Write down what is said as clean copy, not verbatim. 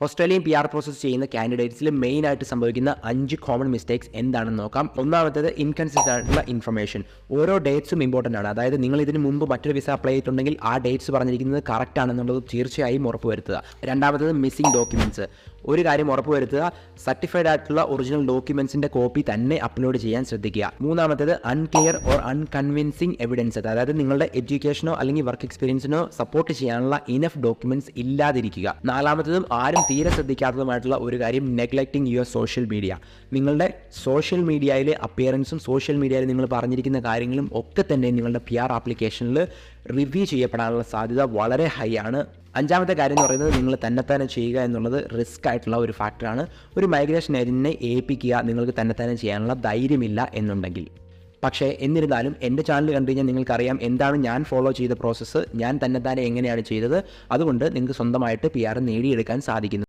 Australian PR process ചെയ്യുന്ന കാൻഡിഡേറ്റ്സിൽ മെയിനായിട്ട് സംഭവിക്കുന്ന 5 കോമൺ മിസ്റ്റേക്സ് എന്താണെന്ന് നോക്കാം. ഒന്നാമത്തേത് ഇൻകൺസിസ്റ്റന്റ് ആയിട്ടുള്ള ഇൻഫർമേഷൻ. ഓരോ ഡേറ്റ്സും ഇമ്പോർട്ടൻ്റ് ആണ്. അതായത് നിങ്ങൾ ഇതിന് മുമ്പ് മറ്റൊരു വിസ അപ്ലൈ ചെയ്തിട്ടുണ്ടെങ്കിൽ ആ ഡേറ്റ്സ് പറഞ്ഞിരിക്കുന്നത് കറക്റ്റ് ആണെന്നുള്ളത് തീർച്ചയായും ഉറപ്പുവരുത്തുക. രണ്ടാമത്തേത് മിസ്സിംഗ് ഡോക്യുമെൻറ്റ്സ്. ഒരു കാര്യം ഉറപ്പുവരുത്തുക, സർട്ടിഫൈഡ് ആയിട്ടുള്ള ഒറിജിനൽ ഡോക്യുമെൻസിൻ്റെ കോപ്പി തന്നെ അപ്ലോഡ് ചെയ്യാൻ ശ്രദ്ധിക്കുക. മൂന്നാമത്തേത് അൺക്ലിയർ ഓർ അൺകൺവിൻസിങ് എവിഡൻസ്. അതായത് നിങ്ങളുടെ എഡ്യൂക്കേഷനോ അല്ലെങ്കിൽ വർക്ക് എക്സ്പീരിയൻസിനോ സപ്പോർട്ട് ചെയ്യാനുള്ള ഇനഫ് ഡോക്യുമെൻറ്റ്സ് ഇല്ലാതിരിക്കുക. നാലാമത്തതും ആരും തീരെ ശ്രദ്ധിക്കാത്തതുമായിട്ടുള്ള ഒരു കാര്യം, നെഗ്ലക്റ്റിംഗ് യുവർ സോഷ്യൽ മീഡിയ. നിങ്ങളുടെ സോഷ്യൽ മീഡിയയിലെ അപ്പിയറൻസും സോഷ്യൽ മീഡിയയിൽ നിങ്ങൾ പറഞ്ഞിരിക്കുന്ന കാര്യങ്ങളും ഒക്കെ തന്നെ നിങ്ങളുടെ PR ആപ്ലിക്കേഷനിൽ റിവ്യൂ ചെയ്യപ്പെടാനുള്ള സാധ്യത വളരെ ഹൈ ആണ്. അഞ്ചാമത്തെ കാര്യം എന്ന് പറയുന്നത് നിങ്ങൾ തന്നെത്താനെ ചെയ്യുക എന്നുള്ളത് റിസ്ക് ആയിട്ടുള്ള ഒരു ഫാക്ടറാണ്. ഒരു മൈഗ്രേഷൻ ഏജൻറ്റിനെ ഏൽപ്പിക്കുക നിങ്ങൾക്ക് തന്നെത്താനെ ചെയ്യാനുള്ള ധൈര്യമില്ല എന്നുണ്ടെങ്കിൽ. പക്ഷേ എന്നിരുന്നാലും എൻ്റെ ചാനൽ കണ്ടു കഴിഞ്ഞാൽ നിങ്ങൾക്കറിയാം എന്താണ് ഞാൻ ഫോളോ ചെയ്ത പ്രോസസ്സ്, ഞാൻ തന്നെത്താനെ എങ്ങനെയാണ് ചെയ്തത്. അതുകൊണ്ട് നിങ്ങൾക്ക് സ്വന്തമായിട്ട് PR നേടിയെടുക്കാൻ സാധിക്കുന്നു.